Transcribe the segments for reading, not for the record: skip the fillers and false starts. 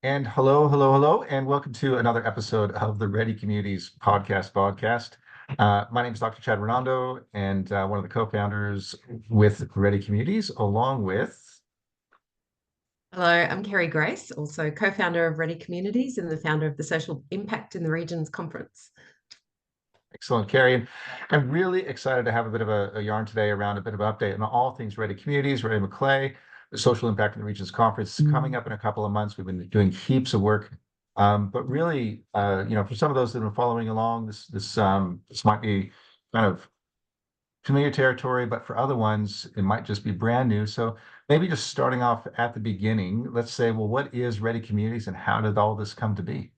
And hello, hello, hello, and welcome to another episode of the Ready Communities podcast. My name is Dr. Chad Renando, and one of the co-founders with Ready Communities, along with Hello, I'm Kerry Grace, also co-founder of Ready Communities and the founder of the Social Impact in the Regions Conference. excellent Carrie. And I'm really excited to have a bit of a yarn today around a bit of an update on all things Ready Communities, Ready Macleay, the Social Impact in the Regions Conference coming up in a couple of months. We've been doing heaps of work. But really, for some of those that have been following along, this might be kind of familiar territory, but for other ones, it might just be brand new. So maybe just starting off at the beginning, let's say, well, what is Ready Communities and how did all this come to be?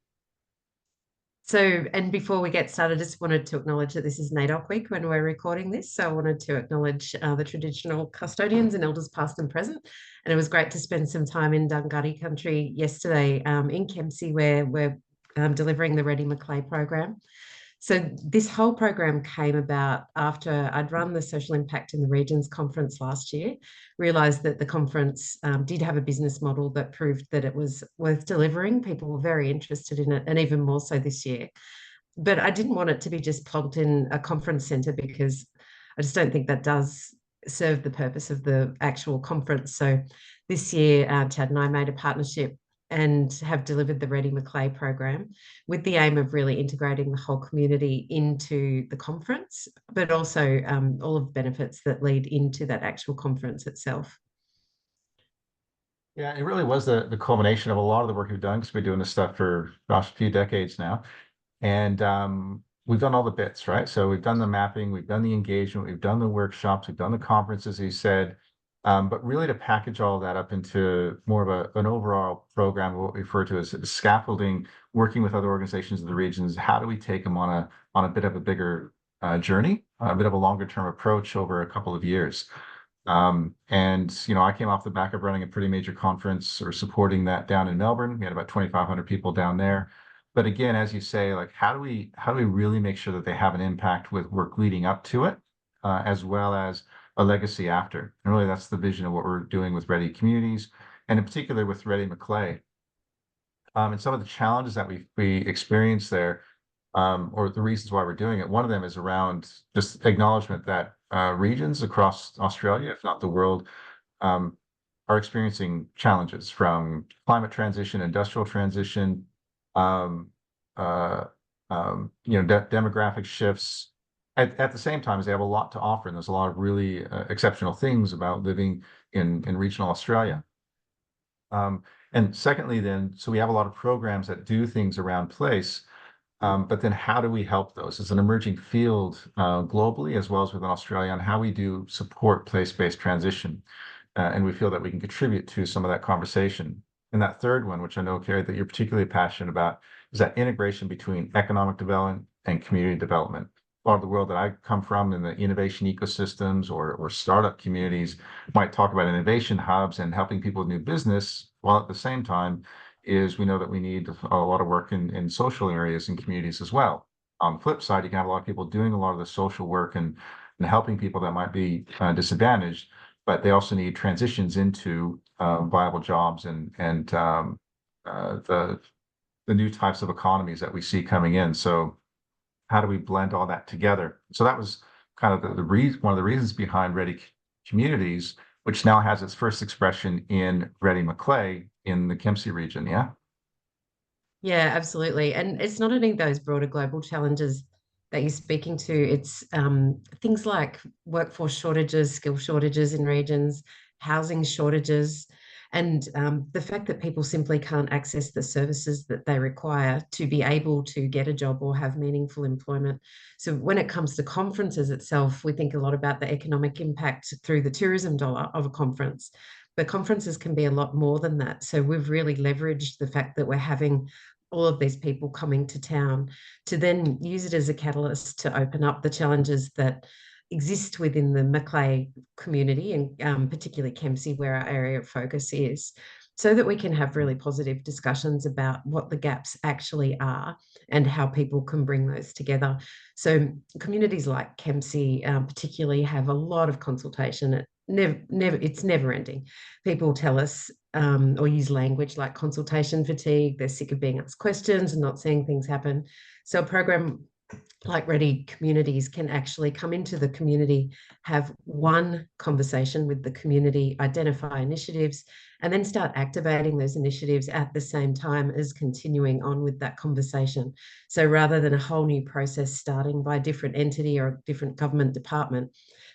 And before we get started, I just wanted to acknowledge that this is NAIDOC week when we're recording this. So I wanted to acknowledge the traditional custodians and elders past and present. And it was great to spend some time in Dunghutti country yesterday in Kempsey, where we're delivering the Ready Macleay program. So this whole program came about after I'd run the Social Impact in the Regions conference last year, realised that the conference did have a business model that proved that it was worth delivering. People were very interested in it, and even more so this year. But I didn't want it to be just plonked in a conference centre because I just don't think that does serve the purpose of the actual conference. So this year, Chad and I made a partnership and have delivered the Ready Macleay program with the aim of really integrating the whole community into the conference, but also all of the benefits that lead into that actual conference itself. Yeah, it really was the culmination of a lot of the work we've done because we've been doing this stuff for, gosh, a few decades now. And we've done all the bits, right? So we've done the mapping, we've done the engagement, we've done the workshops, we've done the conferences, as you said. But really to package all that up into more of an overall program, what we refer to as scaffolding, working with other organizations in the regions, how do we take them on a bit of a bigger journey, a bit of a longer term approach over a couple of years. I came off the back of running a pretty major conference or supporting that down in Melbourne. We had about 2,500 people down there. But again, as you say, like how do we really make sure that they have an impact with work leading up to it, as well as a legacy after? And really, that's the vision of what we're doing with Ready Communities, and in particular with Ready Macleay. And some of the challenges that we experience there, or the reasons why we're doing it. One of them is around just acknowledgement that regions across Australia, if not the world, are experiencing challenges from climate transition, industrial transition, um, uh, demographic shifts. At the same time, as they have a lot to offer, and there's a lot of really exceptional things about living in regional Australia. And secondly, then, so we have a lot of programs that do things around place, but then how do we help those? It's an emerging field globally as well as within Australia on how we do support place-based transition. And we feel that we can contribute to some of that conversation. And that third one, which I know, Carrie, that you're particularly passionate about, is that integration between economic development and community development. A lot of the world that I come from in the innovation ecosystems or startup communities might talk about innovation hubs and helping people with new business, while at the same time is we know that we need a lot of work in social areas and communities as well. On the flip side, you can have a lot of people doing a lot of the social work and helping people that might be disadvantaged, but they also need transitions into viable jobs and the new types of economies that we see coming in. So how do we blend all that together? So that was kind of the reason, one of the reasons behind Ready Communities, which now has its first expression in Ready Macleay in the Kempsey region. Yeah. Yeah, absolutely. And it's not only those broader global challenges that you're speaking to, it's things like workforce shortages, skill shortages in regions, housing shortages, and the fact that people simply can't access the services that they require to be able to get a job or have meaningful employment. So when it comes to conferences itself, we think a lot about the economic impact through the tourism dollar of a conference. But conferences can be a lot more than that. So we've really leveraged the fact that we're having all of these people coming to town to then use it as a catalyst to open up the challenges that exist within the Macleay community and particularly Kempsey, where our area of focus is, so that we can have really positive discussions about what the gaps actually are and how people can bring those together. So communities like Kempsey particularly have a lot of consultation it's never ending. People tell us or use language like consultation fatigue. They're sick of being asked questions and not seeing things happen. So a program like Ready Communities can actually come into the community, have one conversation with the community, identify initiatives, and then start activating those initiatives at the same time as continuing on with that conversation. So rather than a whole new process starting by a different entity or a different government department,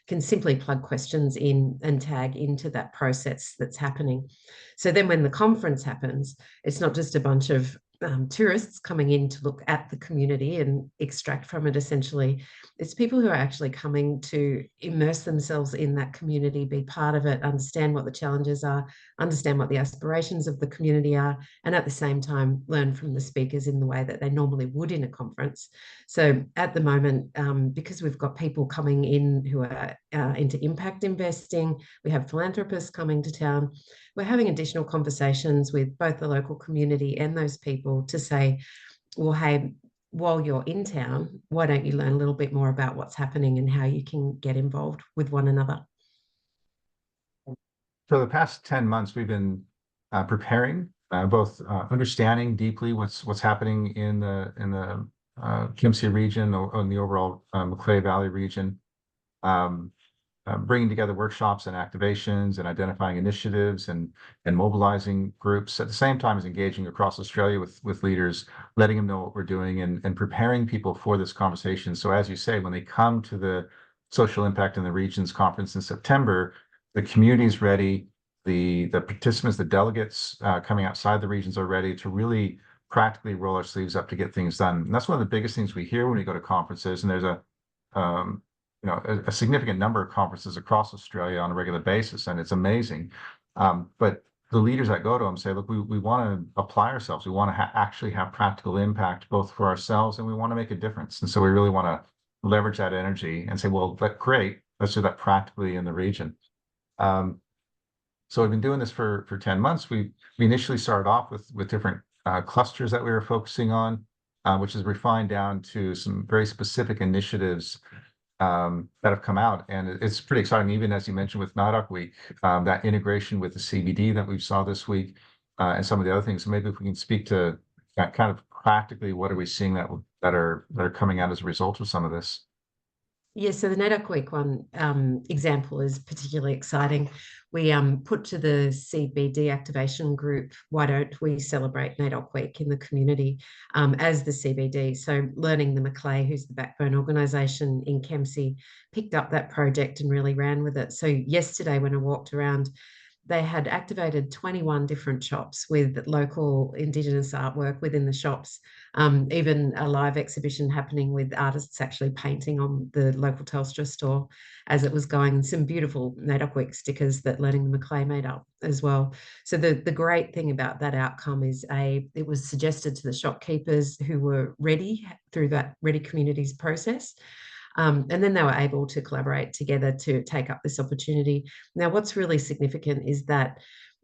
can simply plug questions in and tag into that process that's happening. So then when the conference happens, it's not just a bunch of tourists coming in to look at the community and extract from it essentially. It's people who are actually coming to immerse themselves in that community, be part of it, understand what the challenges are, understand what the aspirations of the community are, and at the same time learn from the speakers in the way that they normally would in a conference. So at the moment, because we've got people coming in who are into impact investing, we have philanthropists coming to town, we're having additional conversations with both the local community and those people to say, well, hey, while you're in town, why don't you learn a little bit more about what's happening and how you can get involved with one another? For the past 10 months, we've been preparing, both understanding deeply what's happening in the Kimsey region or in the overall Macleay Valley region, bringing together workshops and activations and identifying initiatives and mobilizing groups at the same time as engaging across Australia with leaders, letting them know what we're doing and preparing people for this conversation. So as you say, when they come to the Social Impact in the Regions conference in September, the community's ready, the participants, the delegates coming outside the regions are ready to really practically roll our sleeves up to get things done. And that's one of the biggest things we hear when we go to conferences. And there's a significant number of conferences across Australia on a regular basis, and it's amazing. But the leaders that go to them say, look, we want to apply ourselves. We want to actually have practical impact both for ourselves and we want to make a difference. And so we really want to leverage that energy and say, well, great, let's do that practically in the region. So we've been doing this for 10 months. We initially started off with different clusters that we were focusing on, which is refined down to some very specific initiatives that have come out. And it's pretty exciting, even as you mentioned with NIDOC Week, that integration with the CBD that we saw this week and some of the other things. So maybe if we can speak to that kind of practically, what are we seeing that are coming out as a result of some of this? Yes, so the NAIDOC Week one example is particularly exciting. We put to the CBD activation group, why don't we celebrate NAIDOC Week in the community as the CBD? So Learning the Macleay, who's the backbone organisation in Kempsey, picked up that project and really ran with it. So yesterday when I walked around, they had activated 21 different shops with local Indigenous artwork within the shops, even a live exhibition happening with artists actually painting on the local Telstra store as it was going, and some beautiful NAIDOC Week stickers that Learning the Macleay made up as well. So the great thing about that outcome is it was suggested to the shopkeepers who were ready through that Ready Communities process. And then they were able to collaborate together to take up this opportunity. Now, what's really significant is that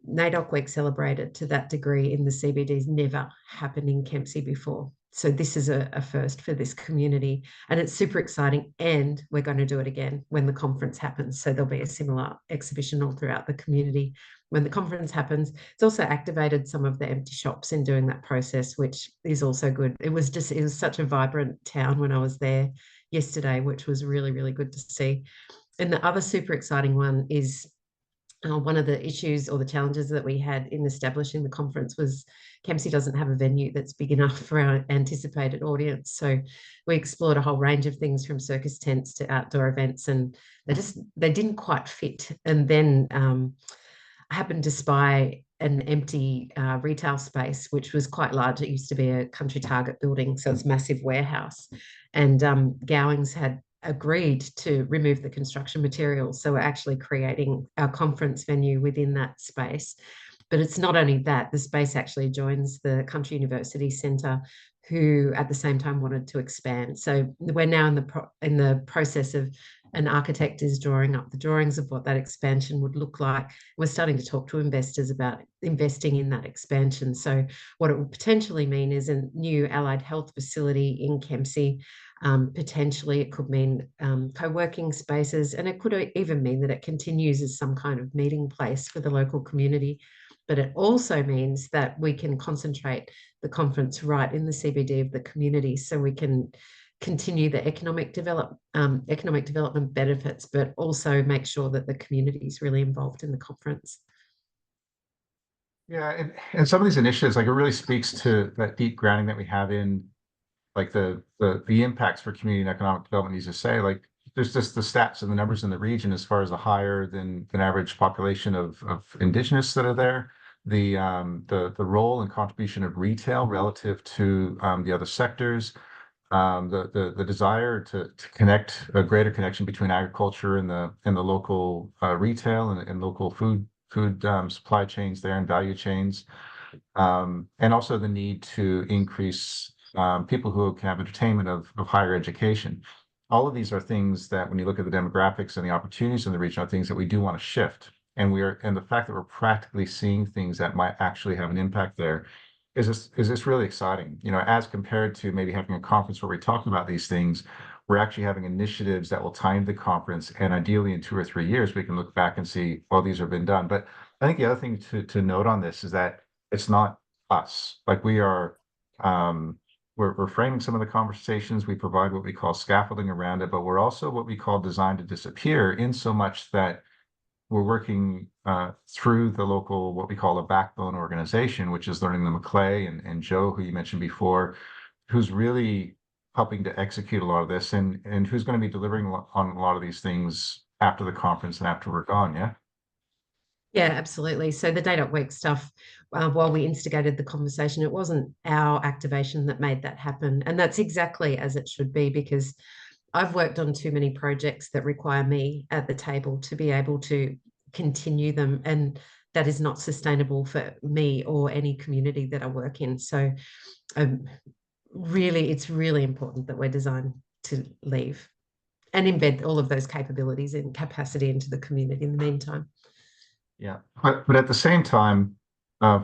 NAIDOC Week celebrated to that degree in the CBD's never happened in Kempsey before. So this is a first for this community, and it's super exciting. And we're going to do it again when the conference happens. So there'll be a similar exhibition all throughout the community when the conference happens. It's also activated some of the empty shops in doing that process, which is also good. It was such a vibrant town when I was there yesterday, which was really, really good to see. And the other super exciting one is one of the issues or the challenges that we had in establishing the conference was Kempsey doesn't have a venue that's big enough for our anticipated audience. So we explored a whole range of things from circus tents to outdoor events, and they didn't quite fit. And then I happened to spy an empty retail space, which was quite large. It used to be a Country Target building, so it's a massive warehouse. And Gowings had agreed to remove the construction materials. So we're actually creating our conference venue within that space. But it's not only that, the space actually joins the Country University Centre, who at the same time wanted to expand. So we're now in the process of an architect is drawing up the drawings of what that expansion would look like. We're starting to talk to investors about investing in that expansion. So what it will potentially mean is a new allied health facility in Kempsey, Potentially, it could mean co-working spaces, and it could even mean that it continues as some kind of meeting place for the local community. But it also means that we can concentrate the conference right in the CBD of the community, so we can continue the economic development benefits, but also make sure that the community is really involved in the conference. Yeah, and some of these initiatives, like it really speaks to that deep grounding that we have in like the impacts for community and economic development. Needs to say, like there's just the stats and the numbers in the region as far as the higher than average population of indigenous that are there. The role and contribution of retail relative to the other sectors, the desire to connect a greater connection between agriculture and the local retail and local food supply chains there and value chains, and also the need to increase people who can have entertainment of higher education. All of these are things that, when you look at the demographics and the opportunities in the region, are things that we do want to shift. And the fact that we're practically seeing things that might actually have an impact there is this really exciting. You know, as compared to maybe having a conference where we talk about these things, we're actually having initiatives that will tie into the conference, and ideally in 2 or 3 years we can look back and see, well, these have been done. But I think the other thing to note on this is that it's not us. Like we are, we're framing some of the conversations. We provide what we call scaffolding around it, but we're also what we call designed to disappear, in so much that we're working through the local, what we call a backbone organization, which is Learning the Macleay, and Joe, who you mentioned before, who's really helping to execute a lot of this, and who's going to be delivering on a lot of these things after the conference and after we're gone. Yeah. Yeah, absolutely. So the Date Up Week stuff, while we instigated the conversation, it wasn't our activation that made that happen. And that's exactly as it should be, because I've worked on too many projects that require me at the table to be able to continue them. And that is not sustainable for me or any community that I work in. So um, it's really important that we're designed to leave and embed all of those capabilities and capacity into the community in the meantime. Yeah, but at the same time,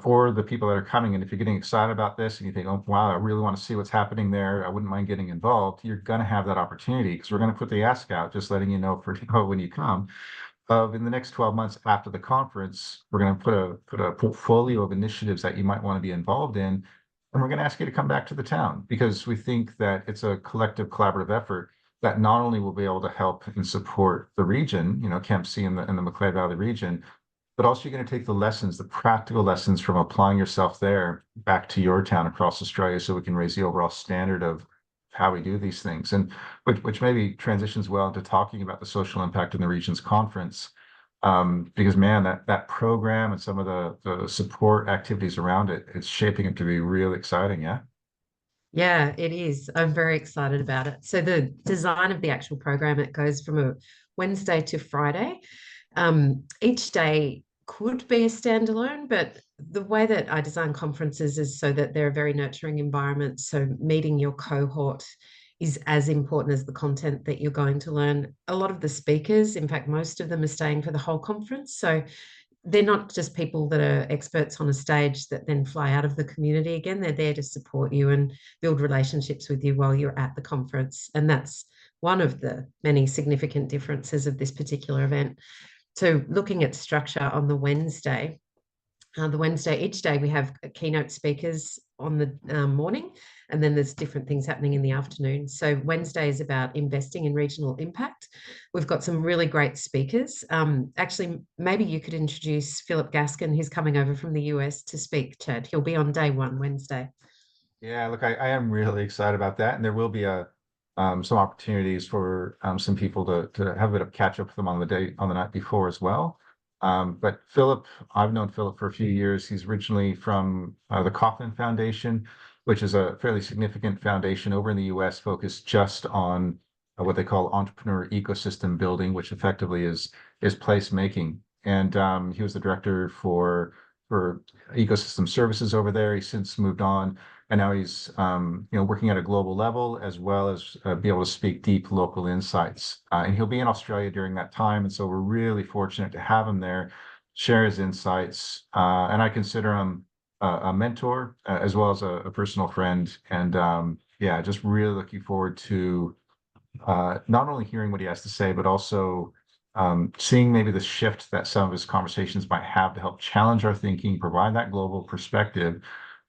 for the people that are coming, and if you're getting excited about this and you think, oh wow, I really want to see what's happening there, I wouldn't mind getting involved. You're going to have that opportunity, because we're going to put the ask out, just letting you know for when you come. Of in the next 12 months after the conference, we're going to put a portfolio of initiatives that you might want to be involved in, and we're going to ask you to come back to the town, because we think that it's a collective, collaborative effort that not only will be able to help and support the region, you know, Camp C and the Macleay Valley region, but also you're going to take the lessons, the practical lessons from applying yourself there back to your town across Australia, so we can raise the overall standard of how we do these things. And which maybe transitions well into talking about the social impact in the region's conference. Because man, that program and some of the support activities around it, it's shaping it to be really exciting. Yeah. Yeah, it is. I'm very excited about it. So the design of the actual program, it goes from a Wednesday to Friday. Each day could be a standalone, but the way that I design conferences is so that they're a very nurturing environment. So meeting your cohort is as important as the content that you're going to learn. A lot of the speakers, in fact, most of them are staying for the whole conference. So they're not just people that are experts on a stage that then fly out of the community again. They're there to support you and build relationships with you while you're at the conference. And that's one of the many significant differences of this particular event. So looking at structure on the Wednesday, each day we have keynote speakers on the morning, and then there's different things happening in the afternoon. So Wednesday is about investing in regional impact. We've got some really great speakers. Actually, maybe you could introduce Philip Gaskin, who's coming over from the US to speak, Chad. He'll be on day one, Wednesday. Yeah, look, I am really excited about that, and there will be some opportunities for some people to have a bit of catch up with them on the night before as well. But Philip, I've known Philip for a few years. He's originally from the Kauffman Foundation, which is a fairly significant foundation over in the U.S. focused just on what they call entrepreneur ecosystem building, which effectively is placemaking. And he was the director for ecosystem services over there. He's since moved on, and now he's working at a global level, as well as be able to speak deep local insights. And he'll be in Australia during that time, and so we're really fortunate to have him there, share his insights, and I consider him a mentor, as well as a personal friend. And yeah, just really looking forward to not only hearing what he has to say, but also seeing maybe the shift that some of his conversations might have to help challenge our thinking, provide that global perspective,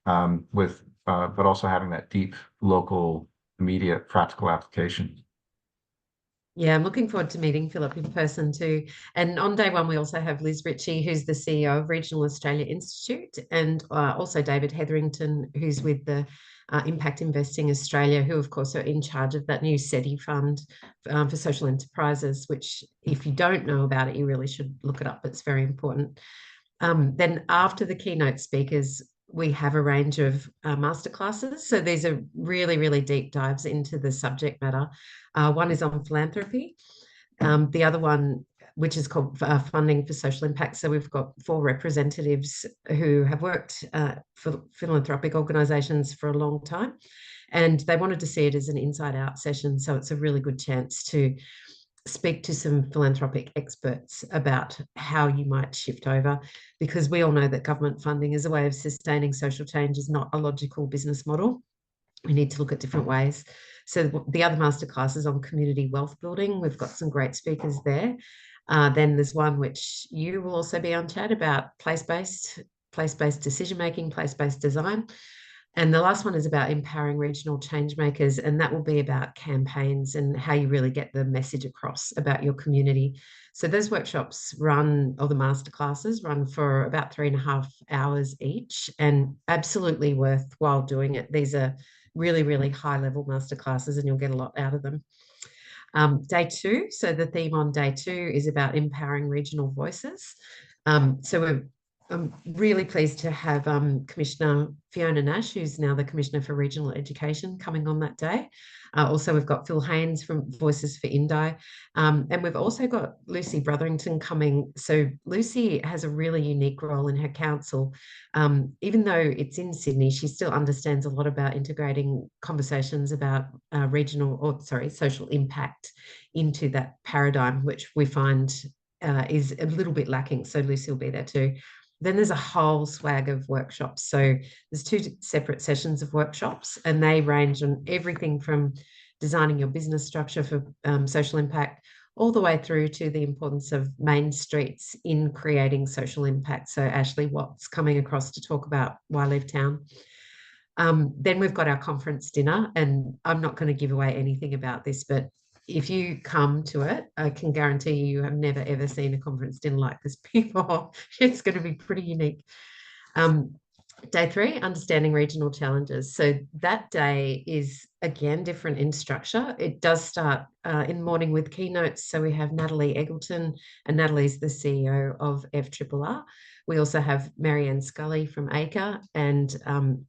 but also having that deep local, immediate, practical application. Yeah, I'm looking forward to meeting Philip in person too. And on day one, we also have Liz Ritchie, who's the CEO of Regional Australia Institute, and also David Hetherington, who's with the Impact Investing Australia, who, of course, are in charge of that new SETI fund for social enterprises, which, if you don't know about it, you really should look it up. It's very important. Then after the keynote speakers, we have a range of masterclasses. So these are really, really deep dives into the subject matter. One is on philanthropy. The other one, which is called Funding for Social Impact. So we've got 4 representatives who have worked for philanthropic organisations for a long time, and they wanted to see it as an inside-out session. So it's a really good chance to speak to some philanthropic experts about how you might shift over, because we all know that government funding as a way of sustaining social change is not a logical business model. We need to look at different ways. So the other masterclass is on community wealth building. We've got some great speakers there. Then there's one which you will also be on, Chad, about place-based decision making, place-based design. And the last one is about empowering regional change makers, and that will be about campaigns and how you really get the message across about your community. So those workshops run, or the masterclasses run, for about 3.5 hours each, and absolutely worthwhile doing it. These are really, really high level masterclasses, and you'll get a lot out of them. Day 2, so the theme on day 2 is about empowering regional voices. I'm really pleased to have Commissioner Fiona Nash, who's now the Commissioner for Regional Education, coming on that day. Also, we've got Phil Haynes from Voices for Indi. And we've also got Lucy Brotherington coming. So Lucy has a really unique role in her council. Even though it's in Sydney, she still understands a lot about integrating conversations about social impact into that paradigm, which we find is a little bit lacking. So Lucy will be there too. Then there's a whole swag of workshops. So there's 2 separate sessions of workshops, and they range on everything from designing your business structure for social impact, all the way through to the importance of main streets in creating social impact. So Ashley Watt's coming across to talk about Why Leave Town. Then we've got our conference dinner, and I'm not going to give away anything about this, but if you come to it, I can guarantee you have never ever seen a conference dinner like this before. It's going to be pretty unique. Day 3, understanding regional challenges. So that day is again different in structure. It does start in the morning with keynotes. So we have Natalie Eggleton, and Natalie's the CEO of FRRR. We also have Marianne Scully from ACRE, and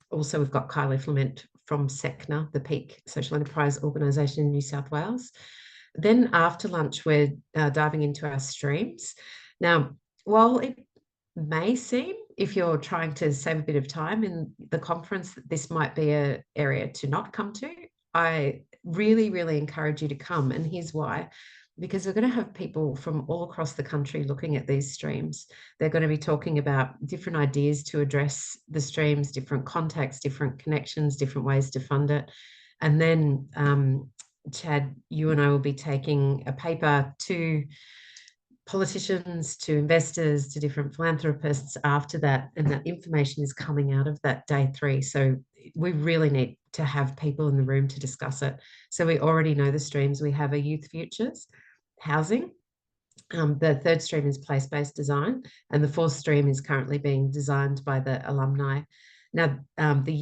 also we've got Kylie Flement from SECNA, the Peak Social Enterprise Organisation in New South Wales. Then after lunch, we're diving into our streams. Now, while it may seem, if you're trying to save a bit of time in the conference, that this might be an area to not come to, I really, really encourage you to come. And here's why. Because we're going to have people from all across the country looking at these streams. They're going to be talking about different ideas to address the streams, different contacts, different connections, different ways to fund it. And then, Chad, you and I will be taking a paper to politicians, to investors, to different philanthropists after that, and that information is coming out of that day 3. So we really need to have people in the room to discuss it. So we already know the streams. We have a youth futures, housing. The 3rd stream is place-based design, and the 4th stream is currently being designed by the alumni. Now, the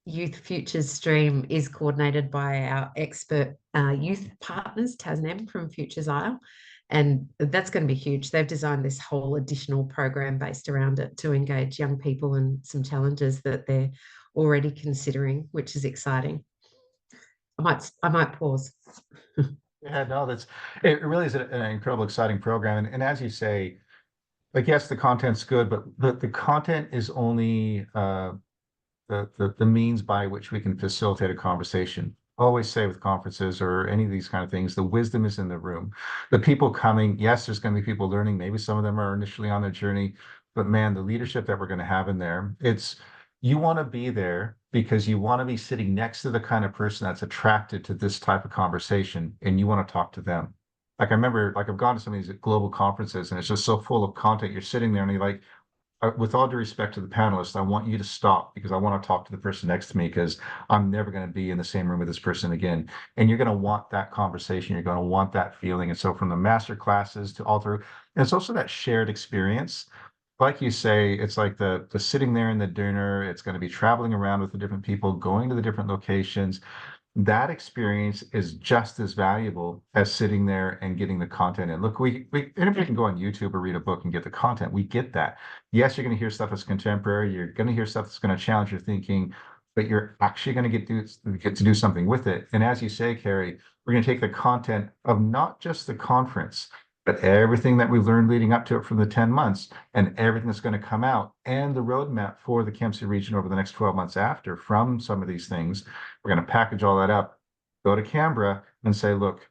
youth futures stream is coordinated by our expert youth partners, Tasnem from Futures Isle, and that's going to be huge. They've designed this whole additional program based around it to engage young people and some challenges that they're already considering, which is exciting. I might pause. Yeah, no, it really is an incredible, exciting program. And as you say, like, yes, the content's good, but the content is only the means by which we can facilitate a conversation. Always say with conferences or any of these kind of things, the wisdom is in the room. The people coming, yes, there's going to be people learning. Maybe some of them are initially on their journey, but man, the leadership that we're going to have in there, you want to be there because you want to be sitting next to the kind of person that's attracted to this type of conversation and you want to talk to them. Like I remember, like I've gone to some of these global conferences and it's just so full of content. You're sitting there and you're like, with all due respect to the panelists, I want you to stop because I want to talk to the person next to me because I'm never going to be in the same room with this person again. And you're going to want that conversation. You're going to want that feeling. And so from the master classes to all through, and it's also that shared experience. Like you say, it's like the sitting there in the dinner. It's going to be traveling around with the different people, going to the different locations. That experience is just as valuable as sitting there and getting the content in. Look, anybody can go on YouTube or read a book and get the content. We get that. Yes, you're going to hear stuff that's contemporary. You're going to hear stuff that's going to challenge your thinking, but you're actually going to get to do something with it. And as you say, Kerry, we're going to take the content of not just the conference, but everything that we've learned leading up to it from the 10 months and everything that's going to come out and the roadmap for the Kempsey region over the next 12 months after from some of these things. We're going to package all that up, go to Canberra and say, look,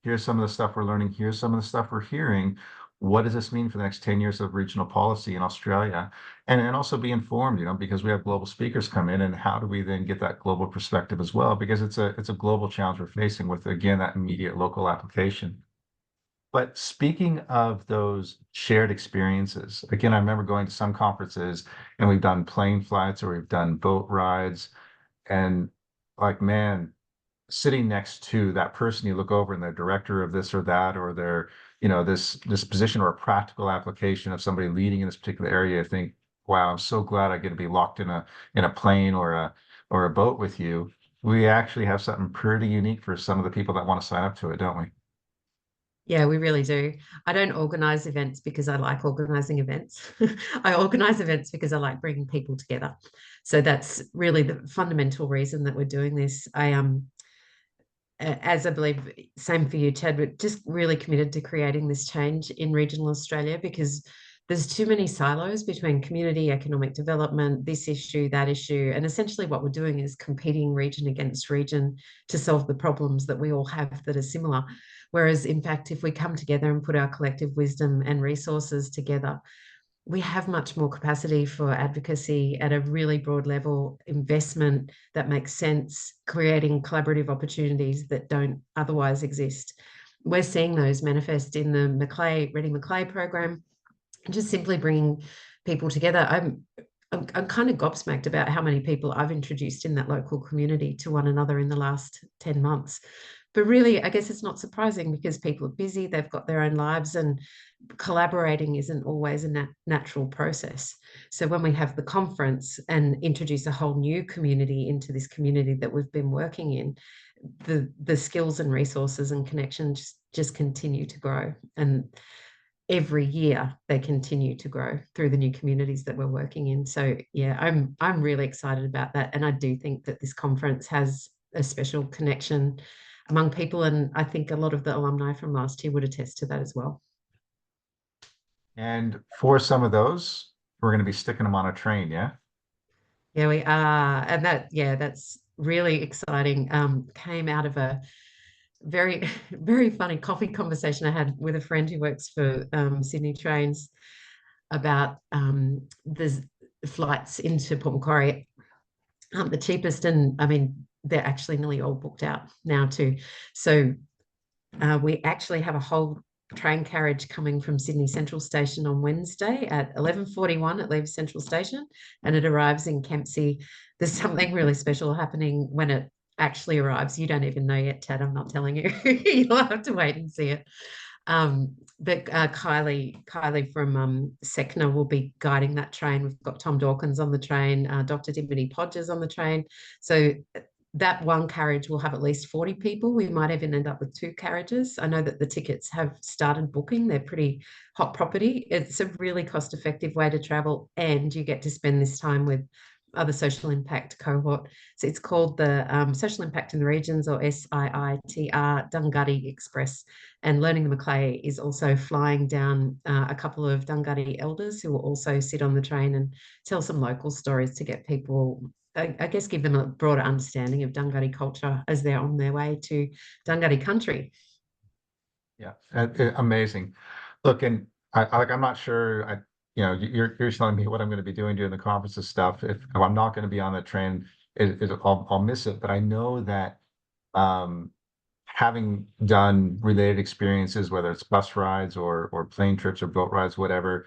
here's some of the stuff we're learning. Here's some of the stuff we're hearing. What does this mean for the next 10 years of regional policy in Australia? And also be informed, because we have global speakers come in and how do we then get that global perspective as well? Because it's a global challenge we're facing with, again, that immediate local application. But speaking of those shared experiences, again, I remember going to some conferences and we've done plane flights or we've done boat rides and like, man, sitting next to that person, you look over and they're director of this or that, or they're, this position or a practical application of somebody leading in this particular area. I think, wow, I'm so glad I get to be locked in a plane or a boat with you. We actually have something pretty unique for some of the people that want to sign up to it, don't we? Yeah, we really do. I don't organize events because I like organizing events. I organize events because I like bringing people together. So that's really the fundamental reason that we're doing this. As I believe, same for you, Chad, we're just really committed to creating this change in regional Australia because there's too many silos between community, economic development, this issue, that issue. And essentially, what we're doing is competing region against region to solve the problems that we all have that are similar. Whereas, in fact, if we come together and put our collective wisdom and resources together, we have much more capacity for advocacy at a really broad level, investment that makes sense, creating collaborative opportunities that don't otherwise exist. We're seeing those manifest in the Ready Macleay program, just simply bringing people together. I'm kind of gobsmacked about how many people I've introduced in that local community to one another in the last 10 months. But really, I guess it's not surprising because people are busy, they've got their own lives, and collaborating isn't always a natural process. So when we have the conference and introduce a whole new community into this community that we've been working in, the skills and resources and connections just continue to grow. And every year they continue to grow through the new communities that we're working in. So yeah, I'm really excited about that. And I do think that this conference has a special connection among people. And I think a lot of the alumni from last year would attest to that as well. And for some of those, we're going to be sticking them on a train, yeah? Yeah, we are. And that's really exciting. Came out of a very, very funny coffee conversation I had with a friend who works for Sydney Trains about the flights into Port Macquarie, the cheapest. And I mean, they're actually nearly all booked out now too. So we actually have a whole train carriage coming from Sydney Central Station on Wednesday at 11:41. It leaves Central Station and it arrives in Kempsey. There's something really special happening when it actually arrives. You don't even know yet, Ted. I'm not telling you. You'll have to wait and see it. But Kylie from SECNA will be guiding that train. We've got Tom Dawkins on the train, Dr. Dimity Podgers on the train. So that one carriage will have at least 40 people. We might even end up with two carriages. I know that the tickets have started booking. They're pretty hot property. It's a really cost-effective way to travel, and you get to spend this time with other social impact cohort. So it's called the Social Impact in the Regions, or SIITR Dunghutti Express. And Learning the Macleay is also flying down a couple of Dunghutti elders who will also sit on the train and tell some local stories to get people, I guess, give them a broader understanding of Dunghutti culture as they're on their way to Dunghutti country. Yeah, amazing. Look, and I'm not sure. you're telling me what I'm going to be doing during the conferences stuff. If I'm not going to be on the train, I'll miss it. But I know that um, having done related experiences, whether it's bus rides or plane trips or boat rides, whatever,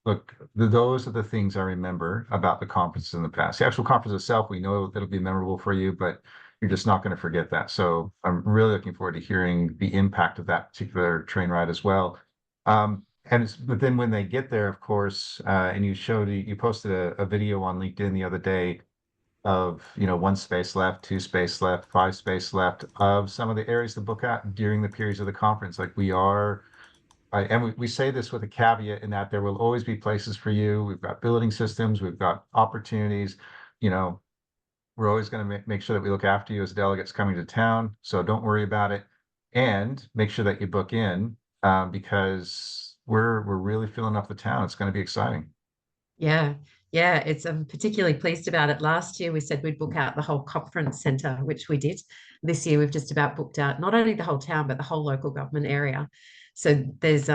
look, those are the things I remember about the conference in the past. The actual conference itself, we know it'll be memorable for you, but you're just not going to forget that. So I'm really looking forward to hearing the impact of that particular train ride as well. But then when they get there, of course, and you posted a video on LinkedIn the other day of, one space left, two space left, five space left of some of the areas to book at during the periods of the conference. Like we say this with a caveat in that there will always be places for you. We've got building systems, we've got opportunities. You know, we're always going to make sure that we look after you as delegates coming to town. So don't worry about it, and make sure that you book in because we're really filling up the town. It's going to be exciting. Yeah, yeah, it's I'm particularly pleased about it. Last year we said we'd book out the whole conference centre, which we did. This year we've just about booked out not only the whole town but the whole local government area. So there's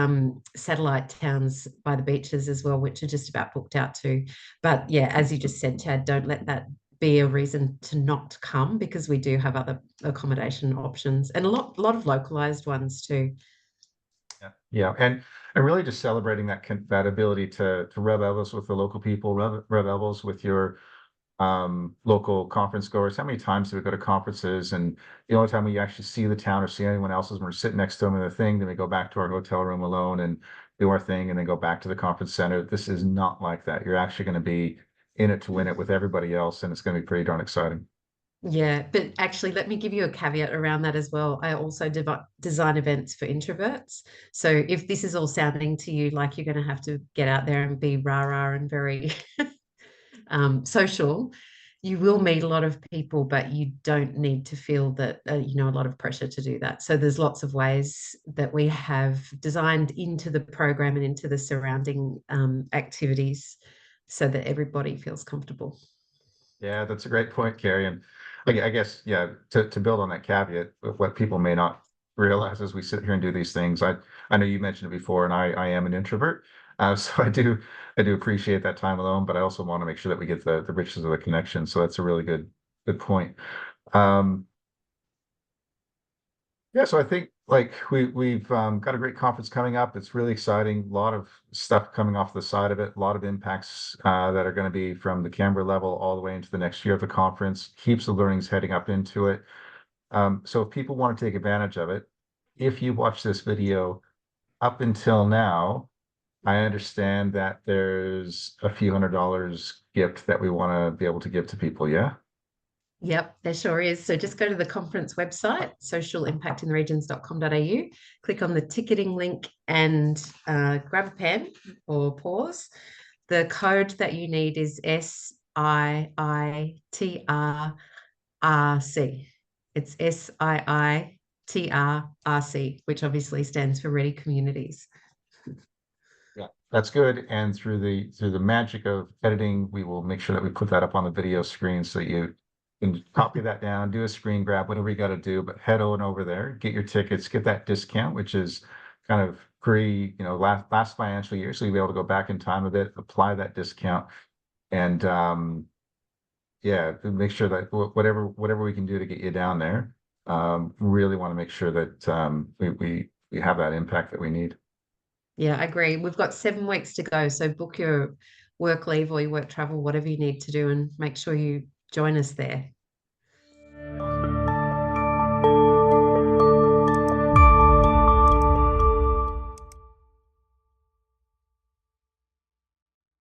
satellite towns by the beaches as well, which are just about booked out too. But yeah, as you just said, Chad, don't let that be a reason to not come because we do have other accommodation options and a lot of localized ones too. Yeah, and really just celebrating that ability to rub elbows with the local people, rub elbows with your local conference goers. How many times do we go to conferences and the only time we actually see the town or see anyone else is when we're sitting next to them in the thing, then we go back to our hotel room alone and do our thing and then go back to the conference center. This is not like that. You're actually going to be in it to win it with everybody else, and it's going to be pretty darn exciting. Yeah, but actually, let me give you a caveat around that as well. I also design events for introverts. So if this is all sounding to you like you're going to have to get out there and be rah-rah and very social, you will meet a lot of people, but you don't need to feel that, a lot of pressure to do that. So there's lots of ways that we have designed into the program and into the surrounding activities so that everybody feels comfortable. Yeah, that's a great point, Carrie. And I guess, yeah, to build on that caveat, of what people may not realize as we sit here and do these things, I know you mentioned it before, and I am an introvert, so I do appreciate that time alone, but I also want to make sure that we get the richness of the connection. So that's a really good point. Um, yeah, so I think like we've got a great conference coming up. It's really exciting. A lot of stuff coming off the side of it. A lot of impacts that are going to be from the Canberra level all the way into the next year of the conference. Heaps of learnings heading up into it. So if people want to take advantage of it, if you watch this video up until now, I understand that there's a few $100 gift that we want to be able to give to people. Yeah. Yep, there sure is. So just go to the conference website, socialimpactintheregions.com.au, click on the ticketing link and grab a pen or pause. The code that you need is SIITRRC. It's SIITRRC, which obviously stands for Ready Communities. Yeah, that's good. And through the magic of editing, we will make sure that we put that up on the video screen so you can copy that down, do a screen grab, whatever you got to do, but head on over there, get your tickets, get that discount, which is kind of last financial year. So you'll be able to go back in time a bit, apply that discount, and yeah, make sure that whatever we can do to get you down there, really want to make sure that we have that impact that we need. Yeah, I agree. We've got 7 weeks to go. So book your work leave or your work travel, whatever you need to do, and make sure you join us there.